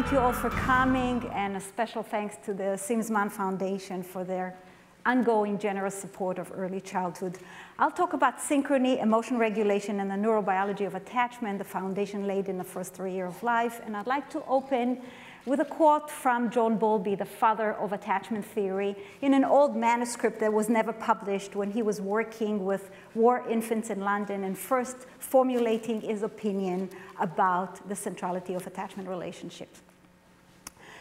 Thank you all for coming, and a special thanks to the Mann Foundation for their ongoing generous support of early childhood. I'll talk about synchrony, emotion regulation, and the neurobiology of attachment, the foundation laid in the first 3 years of life. And I'd like to open with a quote from John Bowlby, the father of attachment theory, in an old manuscript that was never published when he was working with war infants in London and first formulating his opinion about the centrality of attachment relationships.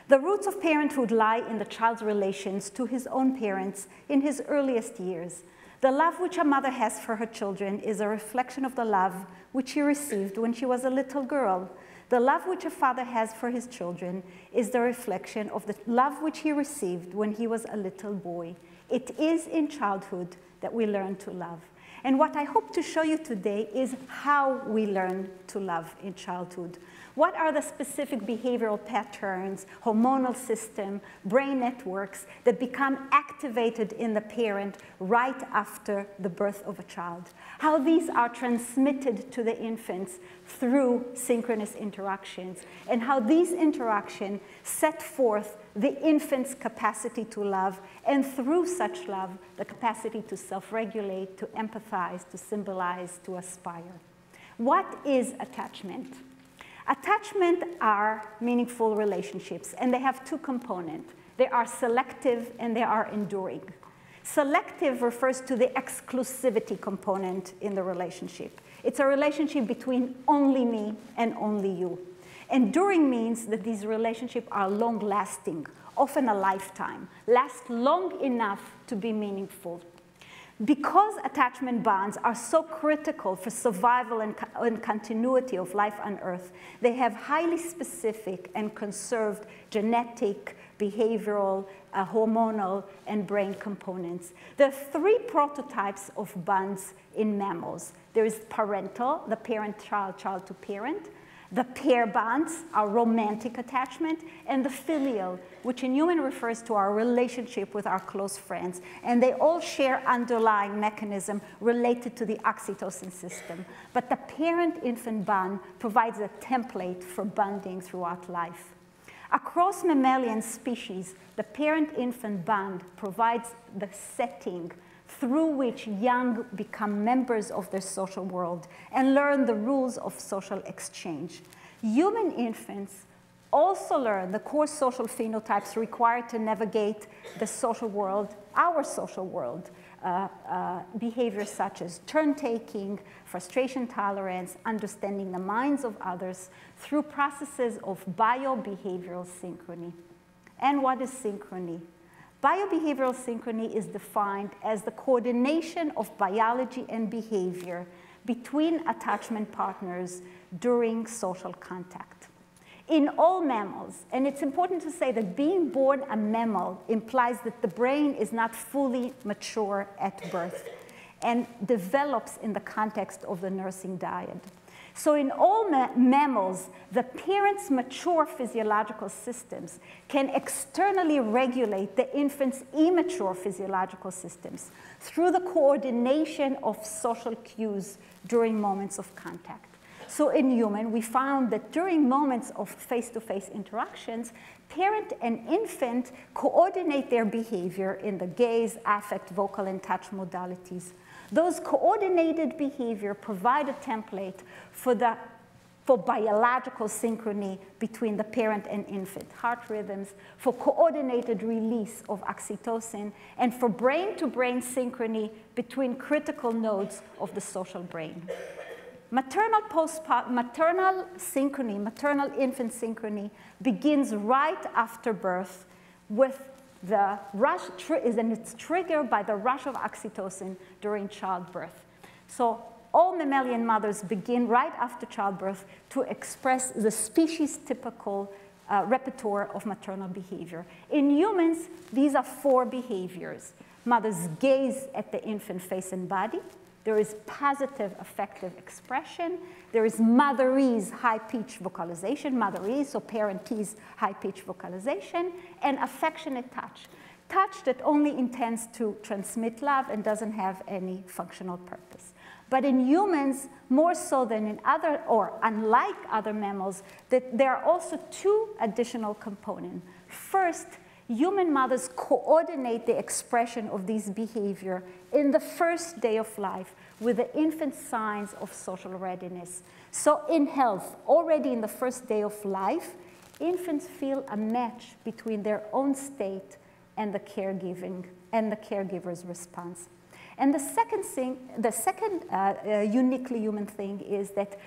The roots of parenthood lie in the child's relations to his own parents in his earliest years. The love which a mother has for her children is a reflection of the love which she received when she was a little girl. The love which a father has for his children is the reflection of the love which he received when he was a little boy. It is in childhood that we learn to love. And what I hope to show you today is how we learn to love in childhood. What are the specific behavioral patterns, hormonal system, brain networks that become activated in the parent right after the birth of a child? How these are transmitted to the infants through synchronous interactions, and how these interactions set forth the infant's capacity to love, and through such love, the capacity to self-regulate, to empathize, to symbolize, to aspire. What is attachment? Attachment are meaningful relationships, and they have two components. They are selective and they are enduring. Selective refers to the exclusivity component in the relationship. It's a relationship between only me and only you. Enduring means that these relationships are long-lasting, often a lifetime, last long enough to be meaningful. Because attachment bonds are so critical for survival and continuity of life on Earth, they have highly specific and conserved genetic, behavioral, hormonal, and brain components. There are three prototypes of bonds in mammals. There is parental, the parent-child, child-to-parent. The pair bonds, our romantic attachment, and the filial, which in human refers to our relationship with our close friends. And they all share underlying mechanism related to the oxytocin system. But the parent-infant bond provides a template for bonding throughout life. Across mammalian species, the parent-infant bond provides the setting through which young become members of their social world and learn the rules of social exchange. Human infants also learn the core social phenotypes required to navigate the social world, our social world, behaviors such as turn-taking, frustration tolerance, understanding the minds of others through processes of bio-behavioral synchrony. And what is synchrony? Biobehavioral synchrony is defined as the coordination of biology and behavior between attachment partners during social contact. In all mammals, and it's important to say that being born a mammal implies that the brain is not fully mature at birth and develops in the context of the nursing diet. So in all mammals, the parent's mature physiological systems can externally regulate the infant's immature physiological systems through the coordination of social cues during moments of contact. So in human, we found that during moments of face-to-face interactions, parent and infant coordinate their behavior in the gaze, affect, vocal, and touch modalities. Those coordinated behavior provide a template for biological synchrony between the parent and infant, heart rhythms, for coordinated release of oxytocin, and for brain-to-brain synchrony between critical nodes of the social brain. Maternal synchrony, maternal infant synchrony begins right after birth with the rush, and it's triggered by the rush of oxytocin during childbirth. So all mammalian mothers begin right after childbirth to express the species-typical repertoire of maternal behavior. In humans, these are 4 behaviors. Mothers gaze at the infant face and body. There is positive affective expression. There is motherese high-pitched vocalization, motherese, so parentese high-pitched vocalization, and affectionate touch. touch that only intends to transmit love and doesn't have any functional purpose. But in humans, more so than in other, or unlike other mammals, that there are also two additional components. First, human mothers coordinate the expression of these behavior in the first day of life with the infant signs of social readiness. So in health, already in the first day of life, infants feel a match between their own state and the caregiver's response. And the second uniquely human thing is that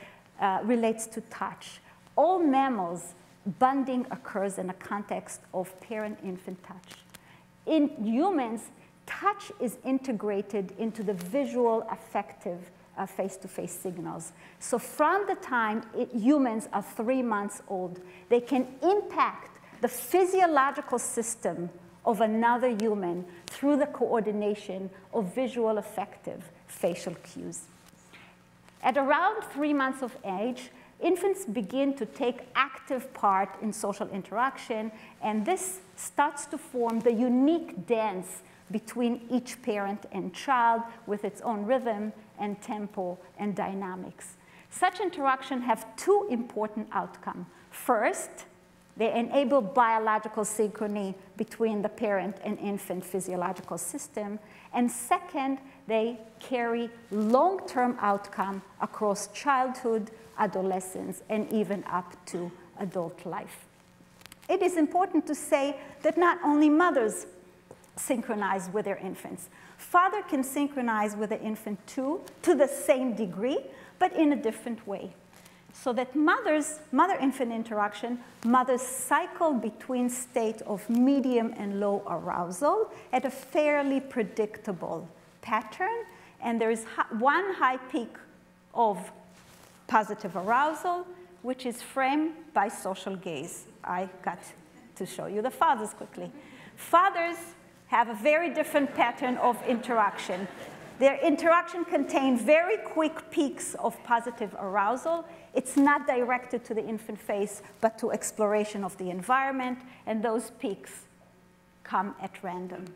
relates to touch. All mammals, bonding occurs in a context of parent-infant touch. In humans, touch is integrated into the visual, affective, face-to-face signals. So from the time humans are 3 months old, they can impact the physiological system of another human through the coordination of visual, affective, facial cues. At around 3 months of age, infants begin to take active part in social interaction, and this starts to form the unique dance between each parent and child with its own rhythm and tempo and dynamics. Such interaction have two important outcomes. First, they enable biological synchrony between the parent and infant physiological system. And second, they carry long-term outcome across childhood, adolescence, and even up to adult life. It is important to say that not only mothers synchronize with their infants. Father can synchronize with the infant too, to the same degree, but in a different way. So that mother-infant interaction, mothers cycle between state of medium and low arousal at a fairly predictable pattern, and there is one high peak of positive arousal, which is framed by social gaze. I got to show you the fathers quickly. Fathers have a very different pattern of interaction. Their interaction contains very quick peaks of positive arousal. It's not directed to the infant face, but to exploration of the environment, and those peaks come at random.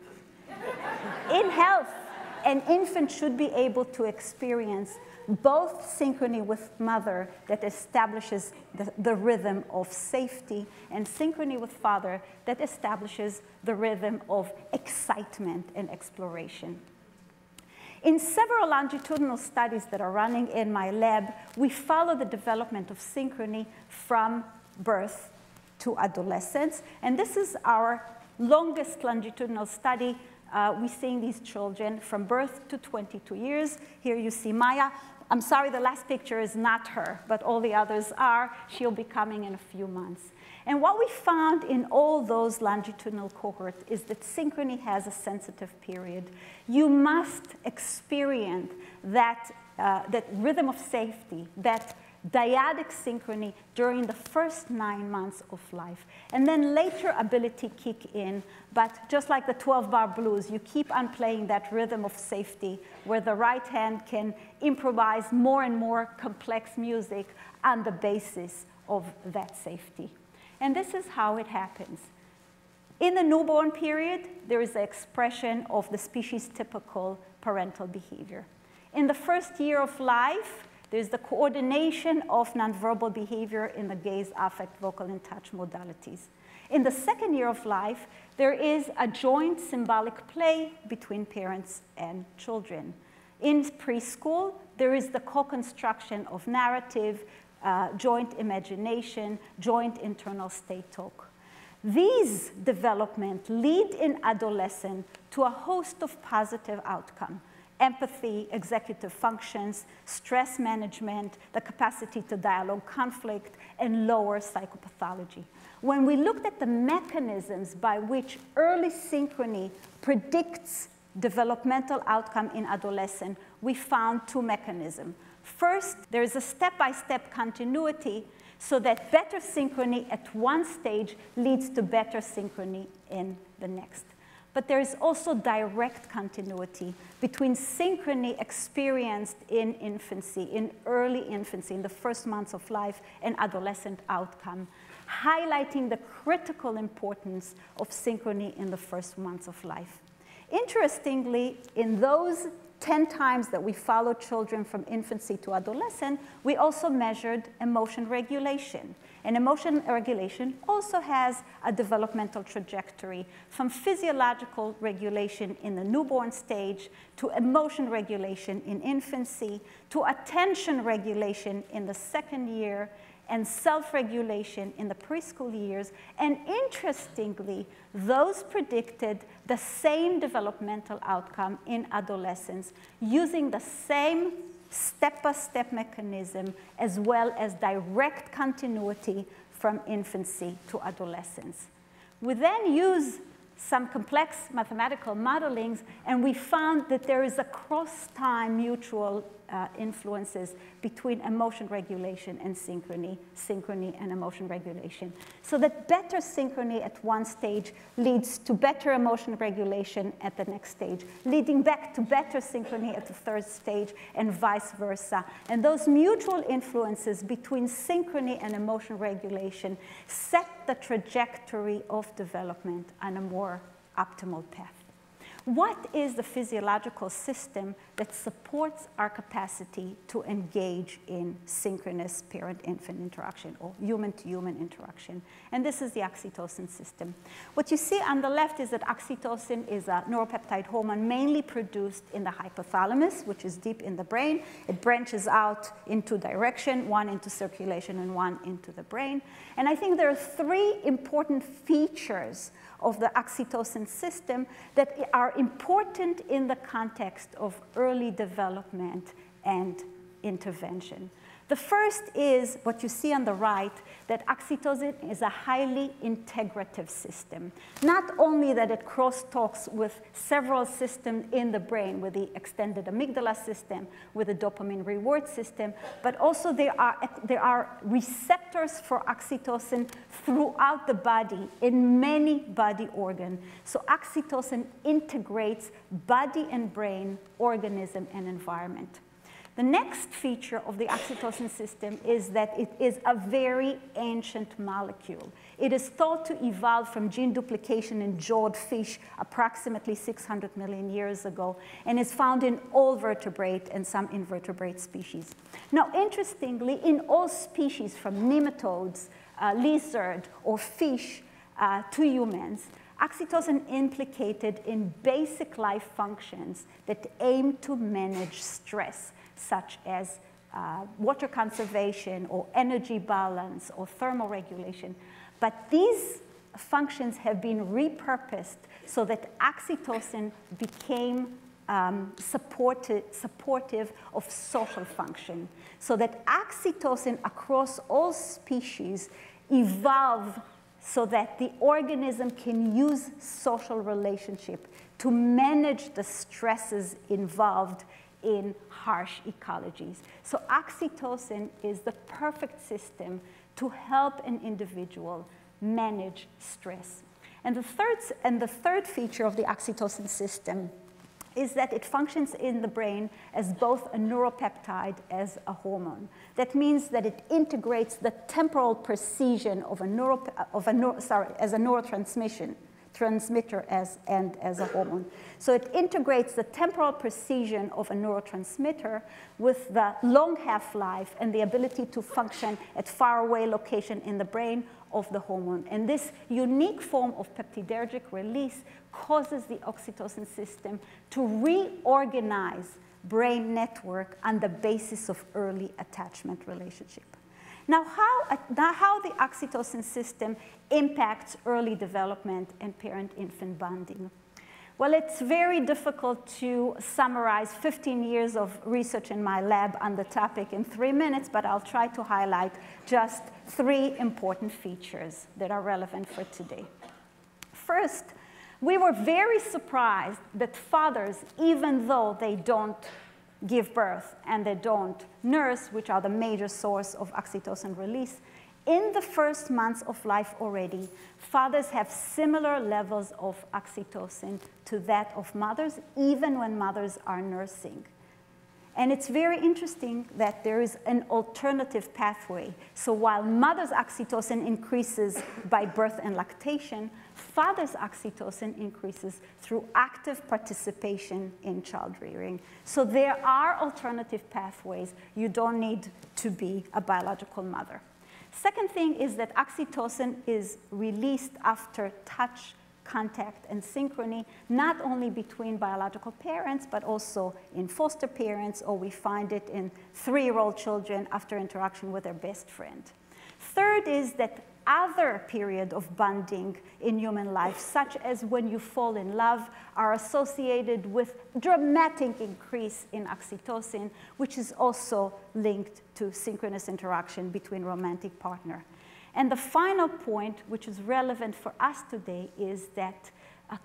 In health, an infant should be able to experience both synchrony with mother that establishes the rhythm of safety, and synchrony with father that establishes the rhythm of excitement and exploration. In several longitudinal studies that are running in my lab, we follow the development of synchrony from birth to adolescence. And this is our longest longitudinal study. We're seeing these children from birth to 22 years. Here you see Maya. I'm sorry, the last picture is not her, but all the others are. She'll be coming in a few months. And what we found in all those longitudinal cohorts is that synchrony has a sensitive period. You must experience that rhythm of safety, that dyadic synchrony during the first 9 months of life. And then later ability kick in, but just like the 12-bar blues, you keep on playing that rhythm of safety where the right hand can improvise more and more complex music on the basis of that safety. And this is how it happens. In the newborn period, there is the expression of the species-typical parental behavior. In the first year of life, there's the coordination of nonverbal behavior in the gaze, affect, vocal, and touch modalities. In the second year of life, there is a joint symbolic play between parents and children. In preschool, there is the co-construction of narrative, joint imagination, joint internal state talk. These developments lead in adolescence to a host of positive outcomes: empathy, executive functions, stress management, the capacity to dialogue conflict, and lower psychopathology. When we looked at the mechanisms by which early synchrony predicts developmental outcome in adolescence, we found two mechanisms. First, there is a step-by-step continuity so that better synchrony at one stage leads to better synchrony in the next. But there is also direct continuity between synchrony experienced in infancy, in early infancy, in the first months of life, and adolescent outcome. highlighting the critical importance of synchrony in the first months of life. Interestingly, in those 10 times that we followed children from infancy to adolescence, we also measured emotion regulation. And emotion regulation also has a developmental trajectory from physiological regulation in the newborn stage to emotion regulation in infancy to attention regulation in the second year and self-regulation in the preschool years. And interestingly, those predicted the same developmental outcome in adolescence using the same step-by-step mechanism as well as direct continuity from infancy to adolescence. We then use some complex mathematical modelings, and we found that there is a cross-time mutual influences between emotion regulation and synchrony and emotion regulation. So that better synchrony at one stage leads to better emotion regulation at the next stage, leading back to better synchrony at the third stage, and vice versa. And those mutual influences between synchrony and emotion regulation set the trajectory of development on a more optimal path. What is the physiological system that supports our capacity to engage in synchronous parent-infant interaction or human-to-human interaction? And this is the oxytocin system. What you see on the left is that oxytocin is a neuropeptide hormone mainly produced in the hypothalamus, which is deep in the brain. It branches out in two directions, one into circulation and one into the brain. And I think there are three important features of the oxytocin system that are important in the context of early development and intervention. The first is what you see on the right, that oxytocin is a highly integrative system. Not only that it crosstalks with several systems in the brain, with the extended amygdala system, with the dopamine reward system, but also there are receptors for oxytocin throughout the body in many body organs. So oxytocin integrates body and brain, organism, and environment. The next feature of the oxytocin system is that it is a very ancient molecule. It is thought to evolve from gene duplication in jawed fish approximately 600 million years ago, and is found in all vertebrate and some invertebrate species. Now, interestingly, in all species, from nematodes, lizard, or fish to humans, oxytocin implicated in basic life functions that aim to manage stress, such as water conservation or energy balance or thermal regulation. But these functions have been repurposed so that oxytocin became supportive of social function. So that oxytocin across all species evolve so that the organism can use social relationship to manage the stresses involved in harsh ecologies. So oxytocin is the perfect system to help an individual manage stress. And the third feature of the oxytocin system is that it functions in the brain as both a neuropeptide as a hormone. That means that it integrates the temporal precision of as a neurotransmitter as a hormone. So it integrates the temporal precision of a neurotransmitter with the long half-life and the ability to function at faraway location in the brain of the hormone. And this unique form of peptidergic release causes the oxytocin system to reorganize brain network on the basis of early attachment relationship. Now, how the oxytocin system impacts early development and parent-infant bonding? Well, it's very difficult to summarize 15 years of research in my lab on the topic in 3 minutes, but I'll try to highlight just 3 important features that are relevant for today. First, we were very surprised that fathers, even though they don't give birth and they don't nurse, which are the major source of oxytocin release, in the first months of life already, fathers have similar levels of oxytocin to that of mothers, even when mothers are nursing. And it's very interesting that there is an alternative pathway. So while mother's oxytocin increases by birth and lactation, father's oxytocin increases through active participation in child rearing. So there are alternative pathways. You don't need to be a biological mother. Second thing is that oxytocin is released after touch, contact, and synchrony, not only between biological parents, but also in foster parents, or we find it in 3-year-old children after interaction with their best friend. Third is that other period of bonding in human life, such as when you fall in love, are associated with dramatic increase in oxytocin, which is also linked to synchronous interaction between romantic partner. And the final point, which is relevant for us today, is that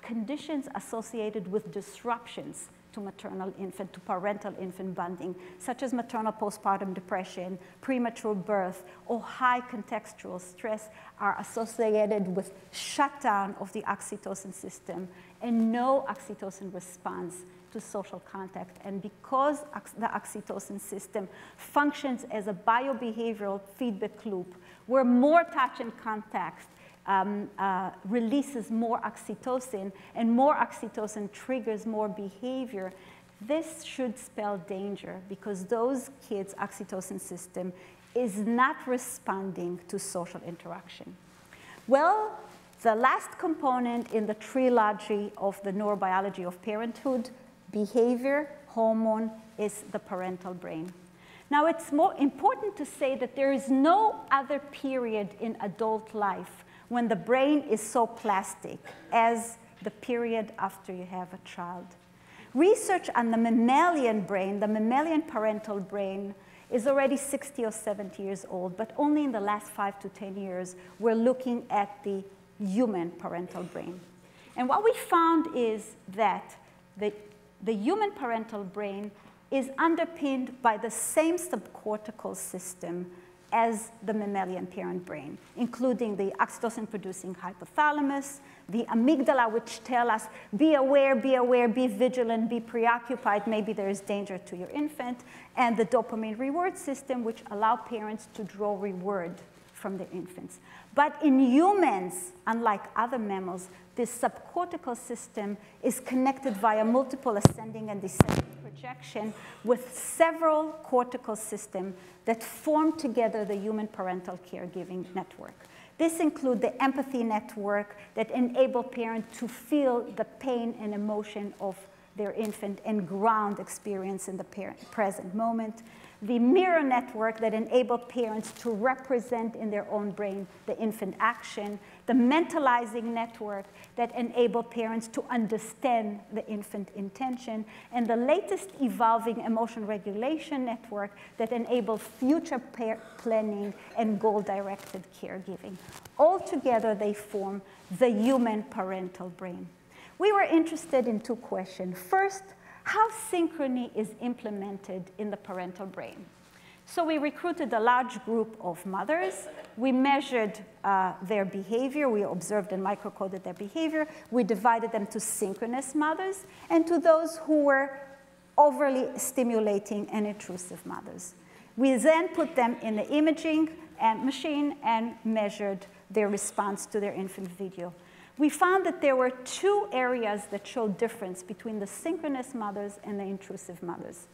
conditions associated with disruptions to maternal-infant, to parental-infant bonding, such as maternal postpartum depression, premature birth, or high contextual stress, are associated with shutdown of the oxytocin system and no oxytocin response to social contact. And because the oxytocin system functions as a biobehavioral feedback loop, where more touch and contact releases more oxytocin, and more oxytocin triggers more behavior, this should spell danger, because those kids' oxytocin system is not responding to social interaction. Well, the last component in the trilogy of the neurobiology of parenthood, behavior, hormone, is the parental brain. Now, it's more important to say that there is no other period in adult life when the brain is so plastic as the period after you have a child. Research on the mammalian brain, the mammalian parental brain, is already 60 or 70 years old, but only in the last 5 to 10 years, we're looking at the human parental brain. And what we found is that the human parental brain is underpinned by the same subcortical system as the mammalian parent brain, including the oxytocin-producing hypothalamus, the amygdala, which tell us, be aware, be vigilant, be preoccupied, maybe there is danger to your infant, and the dopamine reward system, which allow parents to draw reward from their infants. But in humans, unlike other mammals, this subcortical system is connected via multiple ascending and descending projection with several cortical systems that form together the human parental caregiving network. This includes the empathy network that enable parents to feel the pain and emotion of their infant and ground experience in the present moment. The mirror network that enable parents to represent in their own brain the infant action. The mentalizing network that enable parents to understand the infant intention. And the latest evolving emotion regulation network that enable future planning and goal-directed caregiving. Altogether, they form the human parental brain. We were interested in 2 questions. First, how synchrony is implemented in the parental brain. So we recruited a large group of mothers. We measured their behavior. We observed and microcoded their behavior. We divided them to synchronous mothers and to those who were overly stimulating and intrusive mothers. We then put them in the imaging machine and measured their response to their infant video. We found that there were 2 areas that showed difference between the synchronous mothers and the intrusive mothers.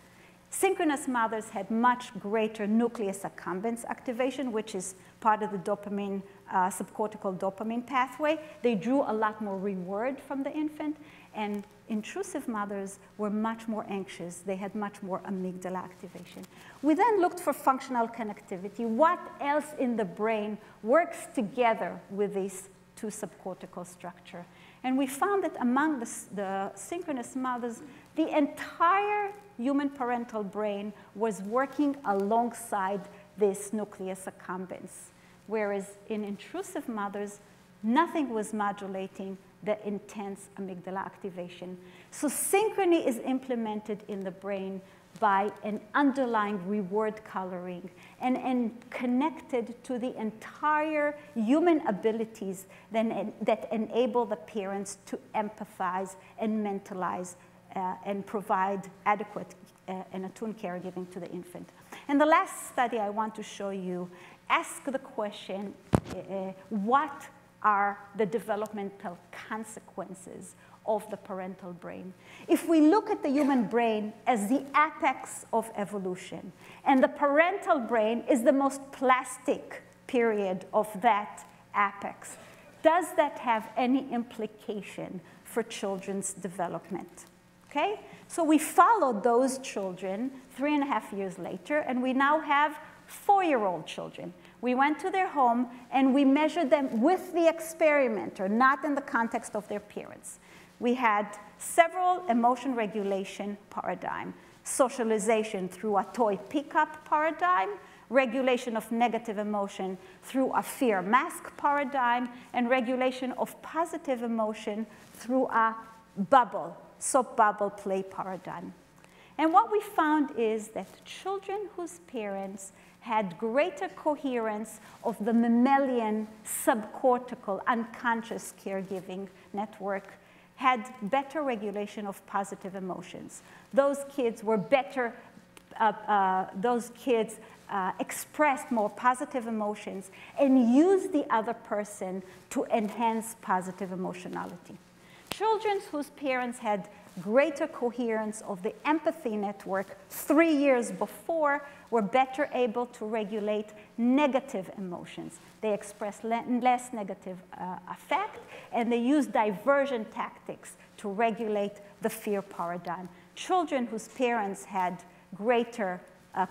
Synchronous mothers had much greater nucleus accumbens activation, which is part of the dopamine, subcortical dopamine pathway. They drew a lot more reward from the infant. And intrusive mothers were much more anxious. They had much more amygdala activation. We then looked for functional connectivity. What else in the brain works together with these 2 subcortical structure? And we found that among the synchronous mothers, the entire human parental brain was working alongside this nucleus accumbens, whereas in intrusive mothers, nothing was modulating the intense amygdala activation. So synchrony is implemented in the brain by an underlying reward coloring and connected to the entire human abilities that enable the parents to empathize and mentalize and provide adequate and attuned caregiving to the infant. And the last study I want to show you asks the question, what are the developmental consequences of the parental brain? If we look at the human brain as the apex of evolution, and the parental brain is the most plastic period of that apex, does that have any implication for children's development? Okay? So we followed those children 3.5 years later, and we now have 4-year-old children. We went to their home, and we measured them with the experimenter, not in the context of their parents. We had several emotion regulation paradigms: socialization through a toy pickup paradigm, regulation of negative emotion through a fear mask paradigm, and regulation of positive emotion through a soap bubble play paradigm. And what we found is that children whose parents had greater coherence of the mammalian subcortical unconscious caregiving network had better regulation of positive emotions. Those kids were better, expressed more positive emotions and used the other person to enhance positive emotionality. Children whose parents had greater coherence of the empathy network 3 years before were better able to regulate negative emotions. They expressed less negative affect, and they used diversion tactics to regulate the fear paradigm. Children whose parents had greater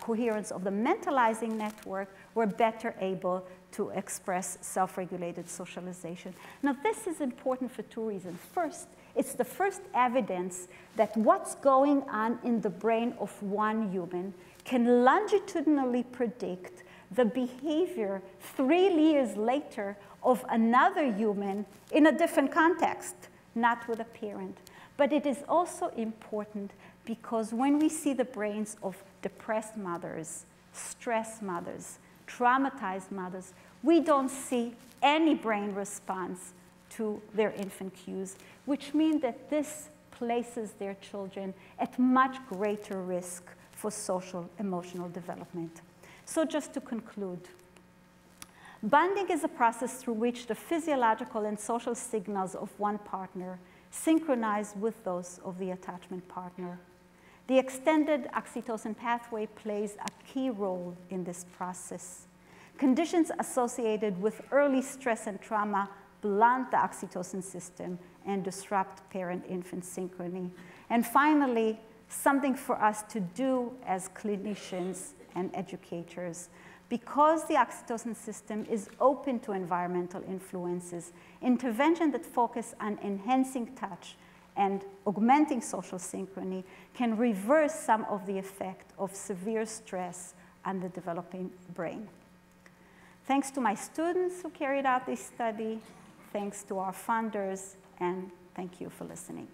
coherence of the mentalizing network were better able to express self-regulated socialization. Now, this is important for 2 reasons. First, it's the first evidence that what's going on in the brain of one human can longitudinally predict the behavior 3 years later of another human in a different context, not with a parent. But it is also important because when we see the brains of depressed mothers, stressed mothers, traumatized mothers, we don't see any brain response to their infant cues, which means that this places their children at much greater risk for social emotional development. So just to conclude, bonding is a process through which the physiological and social signals of one partner synchronize with those of the attachment partner. The extended oxytocin pathway plays a key role in this process. Conditions associated with early stress and trauma blunt the oxytocin system and disrupt parent-infant synchrony. And finally, something for us to do as clinicians and educators. Because the oxytocin system is open to environmental influences, intervention that focus on enhancing touch and augmenting social synchrony can reverse some of the effect of severe stress on the developing brain. Thanks to my students who carried out this study, thanks to our funders, and thank you for listening.